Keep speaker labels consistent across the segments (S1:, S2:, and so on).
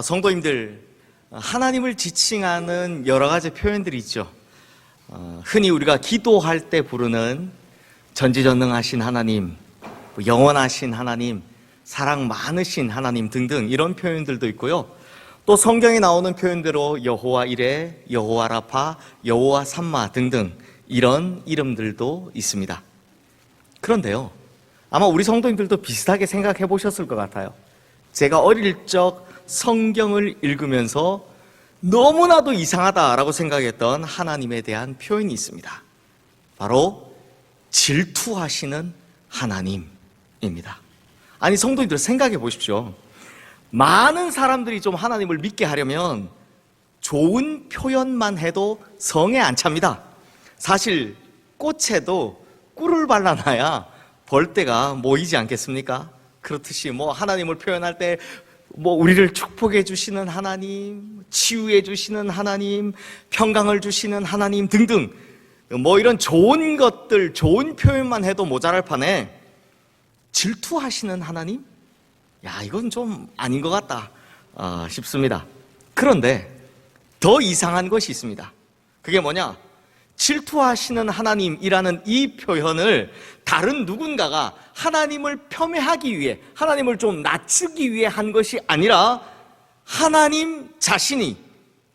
S1: 성도님들, 하나님을 지칭하는 여러 가지 표현들이 있죠. 흔히 우리가 기도할 때 부르는 전지전능하신 하나님, 영원하신 하나님, 사랑 많으신 하나님 등등 이런 표현들도 있고요. 또 성경에 나오는 표현대로 여호와 이레, 여호와 라파, 여호와 삼마 등등 이런 이름들도 있습니다. 그런데요, 아마 우리 성도님들도 비슷하게 생각해 보셨을 것 같아요. 제가 어릴 적 성경을 읽으면서 너무나도 이상하다라고 생각했던 하나님에 대한 표현이 있습니다. 바로 질투하시는 하나님입니다. 아니, 성도님들 생각해 보십시오. 많은 사람들이 좀 하나님을 믿게 하려면 좋은 표현만 해도 성에 안 찹니다. 사실 꽃에도 꿀을 발라놔야 벌떼가 모이지 않겠습니까? 그렇듯이 하나님을 표현할 때 우리를 축복해 주시는 하나님, 치유해 주시는 하나님, 평강을 주시는 하나님 등등 이런 좋은 것들, 좋은 표현만 해도 모자랄 판에 질투하시는 하나님? 이건 좀 아닌 것 같다 싶습니다. 그런데 더 이상한 것이 있습니다. 그게 뭐냐? 질투하시는 하나님이라는 이 표현을 다른 누군가가 하나님을 폄훼하기 위해, 하나님을 좀 낮추기 위해 한 것이 아니라 하나님 자신이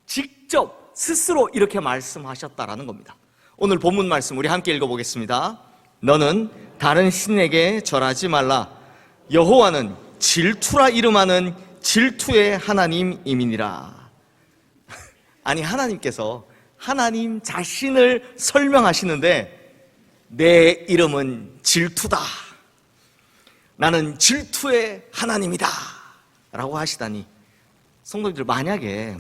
S1: 직접 스스로 이렇게 말씀하셨다라는 겁니다. 오늘 본문 말씀 우리 함께 읽어보겠습니다. 너는 다른 신에게 절하지 말라. 여호와는 질투라 이름하는 질투의 하나님이니라. 아니, 하나님께서 하나님 자신을 설명하시는데 내 이름은 질투다, 나는 질투의 하나님이다 라고 하시다니, 성도님들, 만약에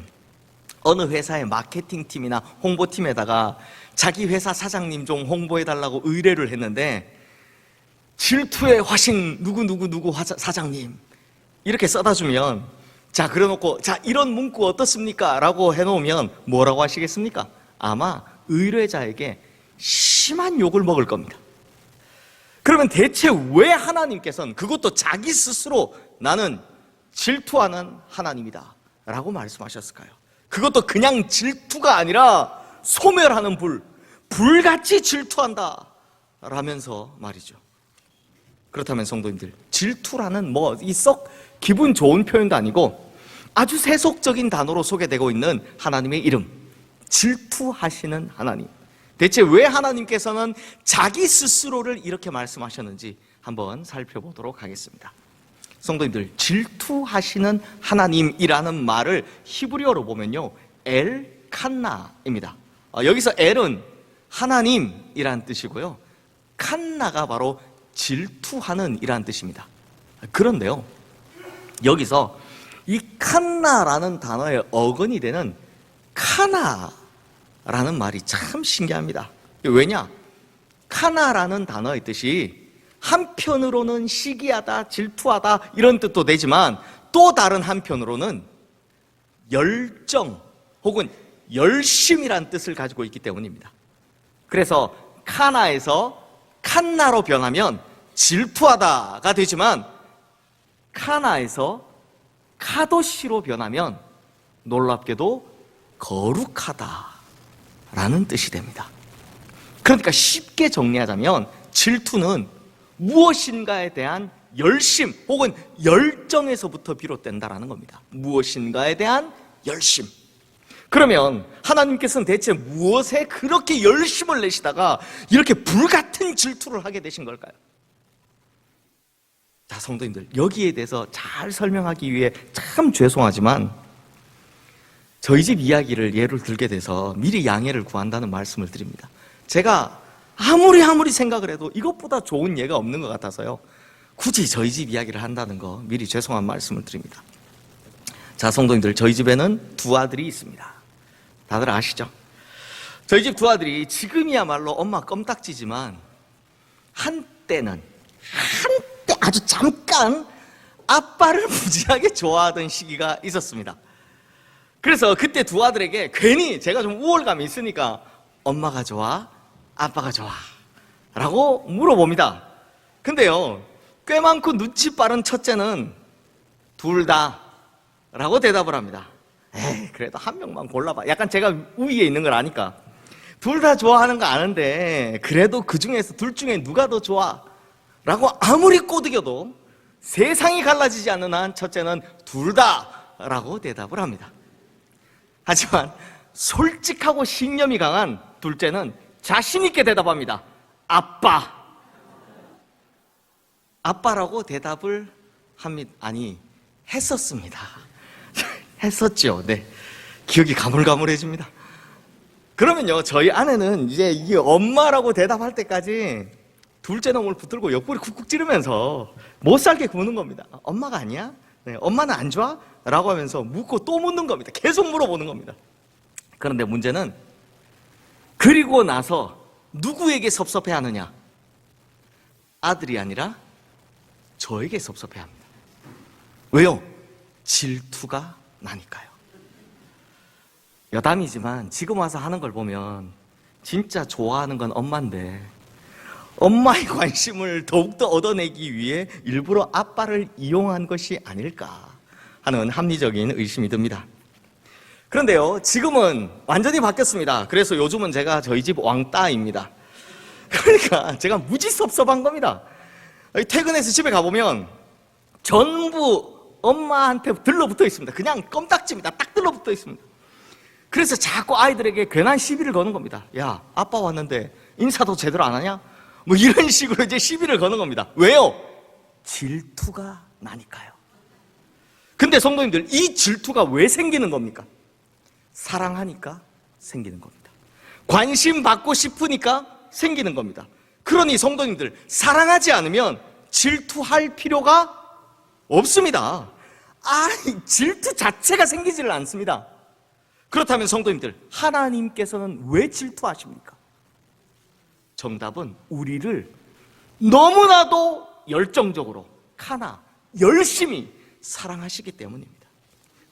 S1: 어느 회사의 마케팅팀이나 홍보팀에다가 자기 회사 사장님 좀 홍보해달라고 의뢰를 했는데 질투의 화신 누구 사장님 이렇게 써다주면, 자, 그래놓고 이런 문구 어떻습니까? 라고 해놓으면 뭐라고 하시겠습니까? 아마 의뢰자에게 심한 욕을 먹을 겁니다. 그러면 대체 왜 하나님께서는, 그것도 자기 스스로 나는 질투하는 하나님이다 라고 말씀하셨을까요? 그것도 그냥 질투가 아니라 소멸하는 불같이 질투한다 라면서 말이죠. 그렇다면 성도님들, 질투라는 이 썩 기분 좋은 표현도 아니고 아주 세속적인 단어로 소개되고 있는 하나님의 이름, 질투하시는 하나님. 대체 왜 하나님께서는 자기 스스로를 이렇게 말씀하셨는지 한번 살펴보도록 하겠습니다. 성도님들, 질투하시는 하나님이라는 말을 히브리어로 보면요, 엘칸나입니다. 여기서 엘은 하나님이라는 뜻이고요, 칸나가 바로 질투하는 이라는 뜻입니다. 그런데요, 여기서 이 칸나라는 단어의 어근이 되는 카나라는 말이 참 신기합니다. 왜냐? 카나라는 단어의 뜻이 한편으로는 시기하다, 질투하다 이런 뜻도 되지만 또 다른 한편으로는 열정 혹은 열심이라는 뜻을 가지고 있기 때문입니다. 그래서 카나에서 칸나로 변하면 질투하다가 되지만 카나에서 카도시로 변하면 놀랍게도 거룩하다라는 뜻이 됩니다. 그러니까 쉽게 정리하자면 질투는 무엇인가에 대한 열심 혹은 열정에서부터 비롯된다라는 겁니다. 무엇인가에 대한 열심. 그러면 하나님께서는 대체 무엇에 그렇게 열심을 내시다가 이렇게 불같은 질투를 하게 되신 걸까요? 자, 성도님들, 여기에 대해서 잘 설명하기 위해 참 죄송하지만 저희 집 이야기를 예를 들게 돼서 미리 양해를 구한다는 말씀을 드립니다. 제가 아무리 생각을 해도 이것보다 좋은 예가 없는 것 같아서요, 굳이 저희 집 이야기를 한다는 거 미리 죄송한 말씀을 드립니다. 자, 성도님들, 저희 집에는 두 아들이 있습니다. 다들 아시죠? 저희 집 두 아들이 지금이야말로 엄마 껌딱지지만 한때 아주 잠깐 아빠를 무지하게 좋아하던 시기가 있었습니다. 그래서 그때 두 아들에게 괜히 제가 좀 우월감이 있으니까 엄마가 좋아? 아빠가 좋아? 라고 물어봅니다. 근데요, 꽤 많고 눈치 빠른 첫째는 둘 다 라고 대답을 합니다. 에이, 그래도 한 명만 골라봐. 약간 제가 우위에 있는 걸 아니까. 둘 다 좋아하는 거 아는데 그래도 그 중에서 둘 중에 누가 더 좋아? 라고 아무리 꼬드겨도 세상이 갈라지지 않는 한 첫째는 둘 다 라고 대답을 합니다. 하지만 솔직하고 신념이 강한 둘째는 자신 있게 대답합니다. 아빠. 아빠라고 대답을 합니다. 아니, 했었습니다. 했었죠. 네. 기억이 가물가물해집니다. 그러면요, 저희 아내는 이제 이게 엄마라고 대답할 때까지 둘째 놈을 붙들고 옆구리 쿡쿡 찌르면서 못 살게 구는 겁니다. 엄마가 아니야? 네, 엄마는 안 좋아? 라고 하면서 묻고 또 묻는 겁니다. 계속 물어보는 겁니다. 그런데 문제는 그리고 나서 누구에게 섭섭해 하느냐? 아들이 아니라 저에게 섭섭해 합니다. 왜요? 질투가 나니까요. 여담이지만 지금 와서 하는 걸 보면 진짜 좋아하는 건 엄마인데 엄마의 관심을 더욱더 얻어내기 위해 일부러 아빠를 이용한 것이 아닐까 하는 합리적인 의심이 듭니다. 그런데요, 지금은 완전히 바뀌었습니다. 그래서 요즘은 제가 저희 집 왕따입니다. 그러니까 제가 무지 섭섭한 겁니다. 퇴근해서 집에 가보면 전부 엄마한테 들러붙어 있습니다. 그냥 껌딱지입니다. 딱 들러붙어 있습니다. 그래서 자꾸 아이들에게 괜한 시비를 거는 겁니다. 야, 아빠 왔는데 인사도 제대로 안 하냐? 뭐 이런 식으로 이제 시비를 거는 겁니다. 왜요? 질투가 나니까요. 근데 성도님들, 이 질투가 왜 생기는 겁니까? 사랑하니까 생기는 겁니다. 관심 받고 싶으니까 생기는 겁니다. 그러니 성도님들, 사랑하지 않으면 질투할 필요가 없습니다. 질투 자체가 생기지를 않습니다. 그렇다면 성도님들, 하나님께서는 왜 질투하십니까? 정답은 우리를 너무나도 열정적으로, 열심히 사랑하시기 때문입니다.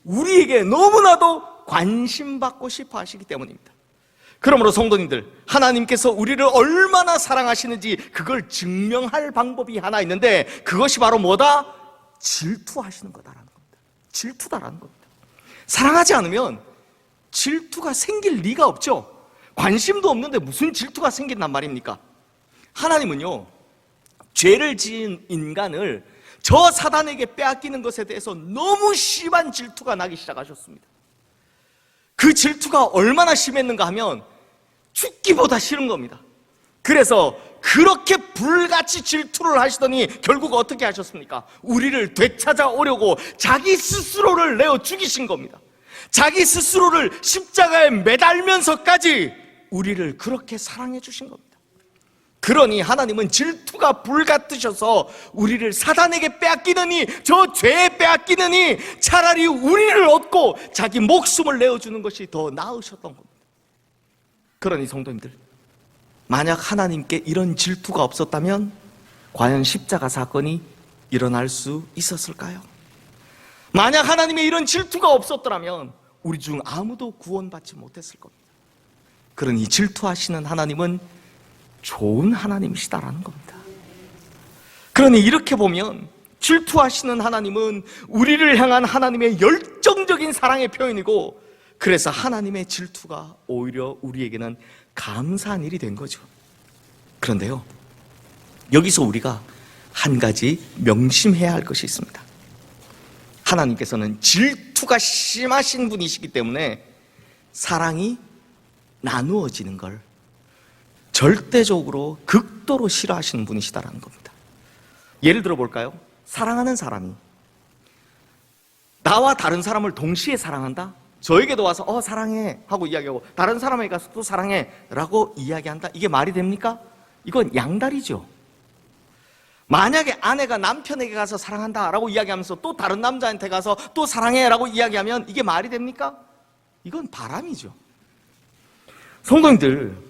S1: 우리에게 너무나도 관심받고 싶어 하시기 때문입니다. 그러므로 성도님들, 하나님께서 우리를 얼마나 사랑하시는지 그걸 증명할 방법이 하나 있는데 그것이 바로 뭐다? 질투하시는 거다라는 겁니다. 질투다라는 겁니다. 사랑하지 않으면 질투가 생길 리가 없죠. 관심도 없는데 무슨 질투가 생긴단 말입니까? 하나님은요, 죄를 지은 인간을 저 사단에게 빼앗기는 것에 대해서 너무 심한 질투가 나기 시작하셨습니다. 그 질투가 얼마나 심했는가 하면 죽기보다 싫은 겁니다. 그래서 그렇게 불같이 질투를 하시더니 결국 어떻게 하셨습니까? 우리를 되찾아오려고 자기 스스로를 내어 죽이신 겁니다. 자기 스스로를 십자가에 매달면서까지 우리를 그렇게 사랑해 주신 겁니다. 그러니 하나님은 질투가 불같으셔서 우리를 사단에게 빼앗기느니, 저 죄에 빼앗기느니 차라리 우리를 얻고 자기 목숨을 내어주는 것이 더 나으셨던 겁니다. 그러니 성도님들, 만약 하나님께 이런 질투가 없었다면 과연 십자가 사건이 일어날 수 있었을까요? 만약 하나님의 이런 질투가 없었더라면 우리 중 아무도 구원받지 못했을 겁니다. 그러니 질투하시는 하나님은 좋은 하나님이시다라는 겁니다. 그러니 이렇게 보면 질투하시는 하나님은 우리를 향한 하나님의 열정적인 사랑의 표현이고, 그래서 하나님의 질투가 오히려 우리에게는 감사한 일이 된 거죠. 그런데요, 여기서 우리가 한 가지 명심해야 할 것이 있습니다. 하나님께서는 질투가 심하신 분이시기 때문에 사랑이 나누어지는 걸 절대적으로 극도로 싫어하시는 분이시다라는 겁니다. 예를 들어 볼까요? 사랑하는 사람이 나와 다른 사람을 동시에 사랑한다? 저에게도 와서 사랑해 하고 이야기하고 다른 사람에게 가서 또 사랑해 라고 이야기한다? 이게 말이 됩니까? 이건 양다리죠. 만약에 아내가 남편에게 가서 사랑한다 라고 이야기하면서 또 다른 남자한테 가서 또 사랑해 라고 이야기하면 이게 말이 됩니까? 이건 바람이죠. 성도님들,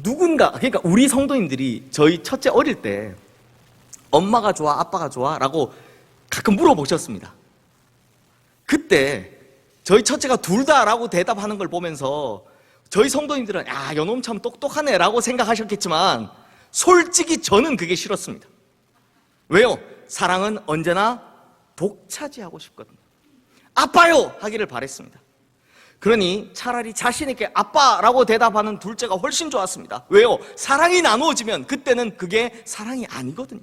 S1: 그러니까 우리 성도님들이 저희 첫째 어릴 때 엄마가 좋아, 아빠가 좋아? 라고 가끔 물어보셨습니다. 그때 저희 첫째가 둘 다 라고 대답하는 걸 보면서 저희 성도님들은 요놈 참 똑똑하네 라고 생각하셨겠지만 솔직히 저는 그게 싫었습니다. 왜요? 사랑은 언제나 독차지하고 싶거든요. 아빠요! 하기를 바랬습니다. 그러니 차라리 자신있게 아빠라고 대답하는 둘째가 훨씬 좋았습니다. 왜요? 사랑이 나누어지면 그때는 그게 사랑이 아니거든요.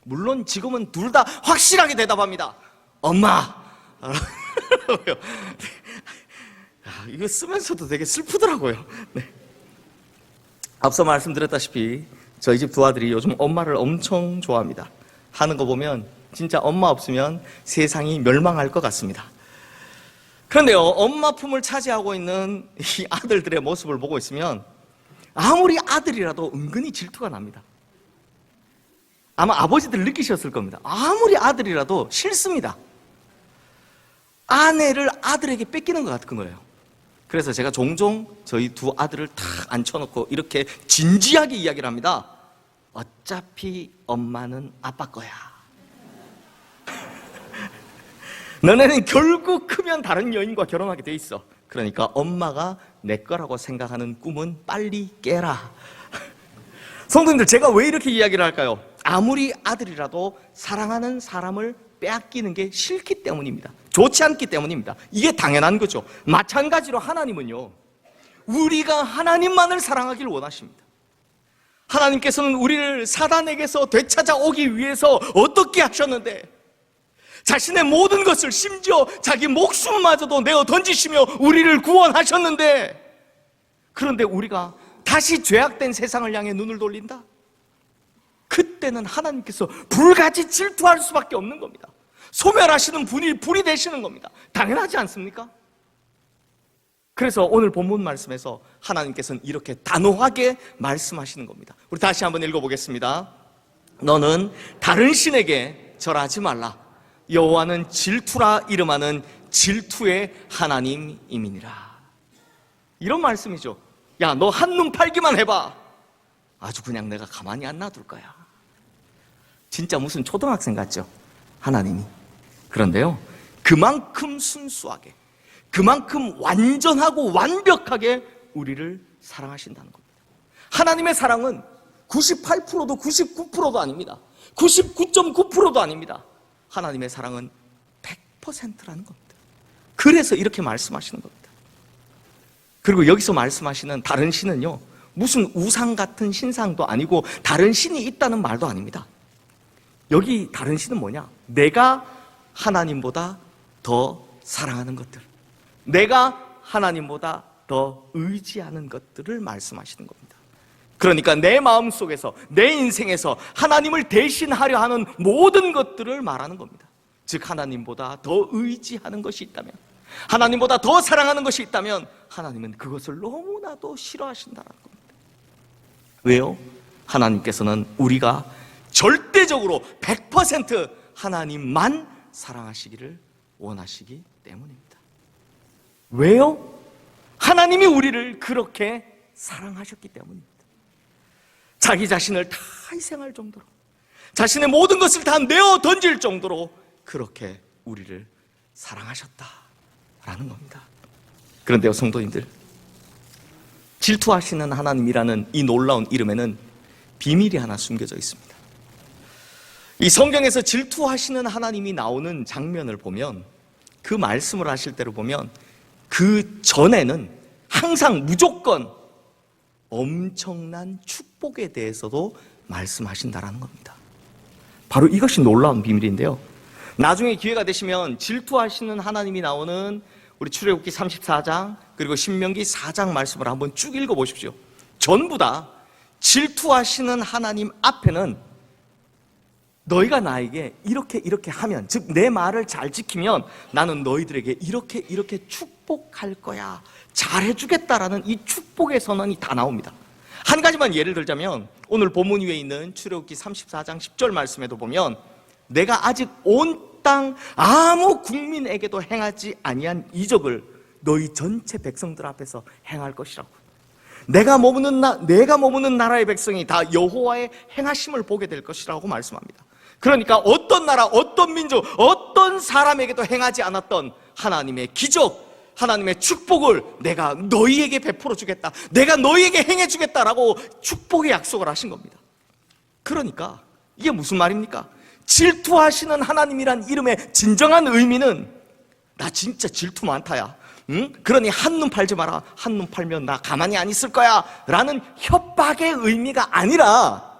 S1: 물론 지금은 둘 다 확실하게 대답합니다. 엄마! 이거 쓰면서도 되게 슬프더라고요. 네. 앞서 말씀드렸다시피 저희 집 두 아들이 요즘 엄마를 엄청 좋아합니다. 하는 거 보면 진짜 엄마 없으면 세상이 멸망할 것 같습니다. 그런데요, 엄마 품을 차지하고 있는 이 아들들의 모습을 보고 있으면 아무리 아들이라도 은근히 질투가 납니다. 아마 아버지들 느끼셨을 겁니다. 아무리 아들이라도 싫습니다. 아내를 아들에게 뺏기는 것 같은 거예요. 그래서 제가 종종 저희 두 아들을 탁 앉혀놓고 이렇게 진지하게 이야기를 합니다. 어차피 엄마는 아빠 거야. 너네는 결국 크면 다른 여인과 결혼하게 돼 있어. 그러니까 엄마가 내 거라고 생각하는 꿈은 빨리 깨라. 성도님들, 제가 왜 이렇게 이야기를 할까요? 아무리 아들이라도 사랑하는 사람을 빼앗기는 게 싫기 때문입니다. 좋지 않기 때문입니다. 이게 당연한 거죠. 마찬가지로 하나님은요, 우리가 하나님만을 사랑하길 원하십니다. 하나님께서는 우리를 사단에게서 되찾아오기 위해서 어떻게 하셨는데, 자신의 모든 것을, 심지어 자기 목숨마저도 내어 던지시며 우리를 구원하셨는데, 그런데 우리가 다시 죄악된 세상을 향해 눈을 돌린다? 그때는 하나님께서 불같이 질투할 수밖에 없는 겁니다. 소멸하시는 분이 불이 되시는 겁니다. 당연하지 않습니까? 그래서 오늘 본문 말씀에서 하나님께서는 이렇게 단호하게 말씀하시는 겁니다. 우리 다시 한번 읽어보겠습니다. 너는 다른 신에게 절하지 말라. 여호와는 질투라 이름하는 질투의 하나님이니라. 이런 말씀이죠. 야, 너 한눈 팔기만 해봐. 아주 그냥 내가 가만히 안 놔둘 거야. 진짜 무슨 초등학생 같죠? 하나님이. 그런데요, 그만큼 순수하게, 그만큼 완전하고 완벽하게 우리를 사랑하신다는 겁니다. 하나님의 사랑은 98%도 99%도 아닙니다. 99.9%도 아닙니다. 하나님의 사랑은 100%라는 겁니다. 그래서 이렇게 말씀하시는 겁니다. 그리고 여기서 말씀하시는 다른 신은요, 무슨 우상 같은 신상도 아니고 다른 신이 있다는 말도 아닙니다. 여기 다른 신은 뭐냐? 내가 하나님보다 더 사랑하는 것들, 내가 하나님보다 더 의지하는 것들을 말씀하시는 겁니다. 그러니까 내 마음속에서, 내 인생에서 하나님을 대신하려 하는 모든 것들을 말하는 겁니다. 즉, 하나님보다 더 의지하는 것이 있다면, 하나님보다 더 사랑하는 것이 있다면 하나님은 그것을 너무나도 싫어하신다는 겁니다. 왜요? 하나님께서는 우리가 절대적으로 100% 하나님만 사랑하시기를 원하시기 때문입니다. 왜요? 하나님이 우리를 그렇게 사랑하셨기 때문입니다. 자기 자신을 다 희생할 정도로, 자신의 모든 것을 다 내어 던질 정도로 그렇게 우리를 사랑하셨다라는 겁니다. 그런데요, 성도님들, 질투하시는 하나님이라는 이 놀라운 이름에는 비밀이 하나 숨겨져 있습니다. 이 성경에서 질투하시는 하나님이 나오는 장면을 보면, 그 말씀을 하실 때로 보면 그 전에는 항상 무조건 엄청난 축복에 대해서도 말씀하신다라는 겁니다. 바로 이것이 놀라운 비밀인데요, 나중에 기회가 되시면 질투하시는 하나님이 나오는 우리 출애굽기 34장 그리고 신명기 4장 말씀을 한번 쭉 읽어보십시오. 전부 다 질투하시는 하나님 앞에는 너희가 나에게 이렇게 하면, 즉 내 말을 잘 지키면 나는 너희들에게 이렇게 축복할 거야, 잘해주겠다라는 이 축복의 선언이 다 나옵니다. 한 가지만 예를 들자면 오늘 본문 위에 있는 출애굽기 34장 10절 말씀에도 보면, 내가 아직 온 땅 아무 국민에게도 행하지 아니한 이적을 너희 전체 백성들 앞에서 행할 것이라고. 내가 머무는 나라의 백성이 다 여호와의 행하심을 보게 될 것이라고 말씀합니다. 그러니까 어떤 나라, 어떤 민족, 어떤 사람에게도 행하지 않았던 하나님의 기적, 하나님의 축복을 내가 너희에게 베풀어 주겠다, 내가 너희에게 행해 주겠다라고 축복의 약속을 하신 겁니다. 그러니까 이게 무슨 말입니까? 질투하시는 하나님이란 이름의 진정한 의미는 나 진짜 질투 많다야, 응? 그러니 한눈 팔지 마라, 한눈 팔면 나 가만히 안 있을 거야 라는 협박의 의미가 아니라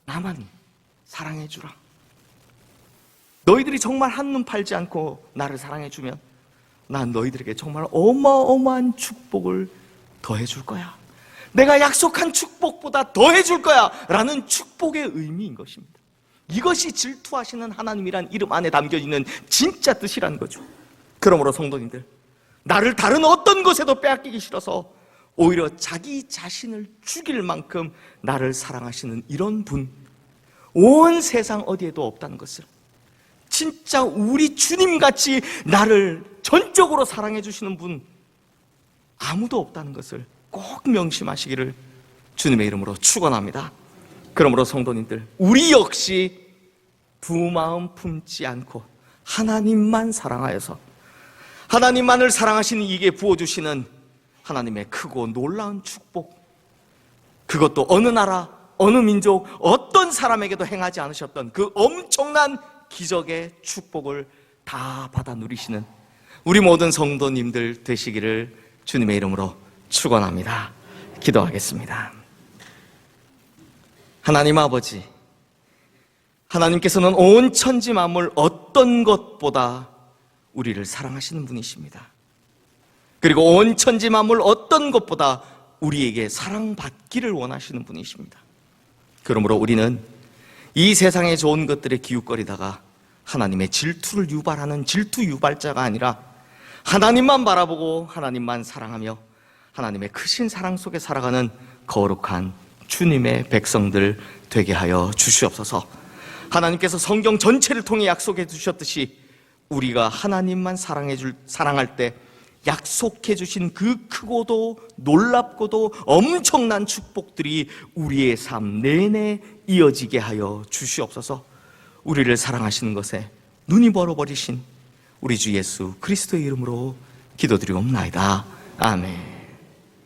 S1: 나만 사랑해 주라. 너희들이 정말 한눈 팔지 않고 나를 사랑해 주면 난 너희들에게 정말 어마어마한 축복을 더해 줄 거야. 내가 약속한 축복보다 더해 줄 거야 라는 축복의 의미인 것입니다. 이것이 질투하시는 하나님이란 이름 안에 담겨 있는 진짜 뜻이라는 거죠. 그러므로 성도님들, 나를 다른 어떤 것에도 빼앗기기 싫어서 오히려 자기 자신을 죽일 만큼 나를 사랑하시는 이런 분, 온 세상 어디에도 없다는 것을, 진짜 우리 주님같이 나를 전적으로 사랑해 주시는 분 아무도 없다는 것을 꼭 명심하시기를 주님의 이름으로 축원합니다. 그러므로 성도님들, 우리 역시 두 마음 품지 않고 하나님만 사랑하여서 하나님만을 사랑하시는 이게 부어주시는 하나님의 크고 놀라운 축복, 그것도 어느 나라, 어느 민족, 어떤 사람에게도 행하지 않으셨던 그 엄청난 기적의 축복을 다 받아 누리시는 우리 모든 성도님들 되시기를 주님의 이름으로 축원합니다. 기도하겠습니다. 하나님 아버지, 하나님께서는 온 천지 만물 어떤 것보다 우리를 사랑하시는 분이십니다. 그리고 온 천지 만물 어떤 것보다 우리에게 사랑받기를 원하시는 분이십니다. 그러므로 우리는 이 세상의 좋은 것들에 기웃거리다가 하나님의 질투를 유발하는 질투 유발자가 아니라 하나님만 바라보고 하나님만 사랑하며 하나님의 크신 사랑 속에 살아가는 거룩한 주님의 백성들 되게 하여 주시옵소서. 하나님께서 성경 전체를 통해 약속해 주셨듯이 우리가 하나님만 사랑할 때 약속해 주신 그 크고도 놀랍고도 엄청난 축복들이 우리의 삶 내내 이어지게 하여 주시옵소서. 우리를 사랑하시는 것에 눈이 멀어버리신 우리 주 예수 그리스도의 이름으로 기도드리옵나이다. 아멘.